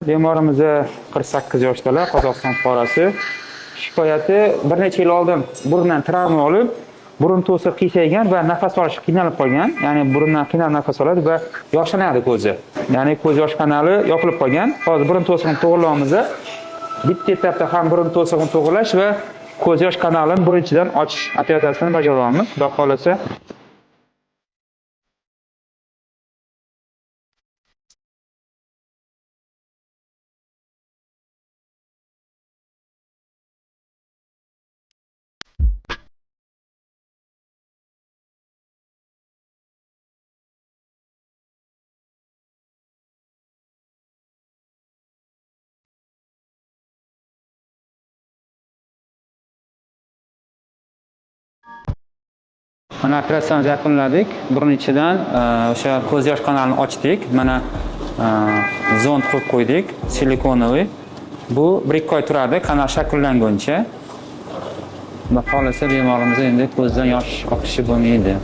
Bemorimiz 48 yoshdalar, Qozog'iston fuqarosi. Shikoyati bir necha yil oldin burundan travma olib, burun to'siq qiysaygan va nafas olish qiynalib qolgan. Ya'ni burundan qiynalib nafas oladi va yoshlanadi ko'zi. Ya'ni ko'z yosh kanali yopilib qolgan. Hozir burun to'sig'ini to'g'irlaymiz. Bitta etapda ham burun to'sig'ini to'g'irlash va ko'z yosh kanalini birinchidan ochish operatsiyasini bajaramiz. Xudo xolasa. Mana operatsiyani yakunladik. Burun ichidan o'sha ko'z yosh kanalini ochdik. Mana zond qo'yib qo'ydik, silikonoviy. Bu 1-2 oy turadi, kanal shakllanguncha. Xudo xolasa bemorimiz endi ko'zdan yosh oqishi bo'lmaydi.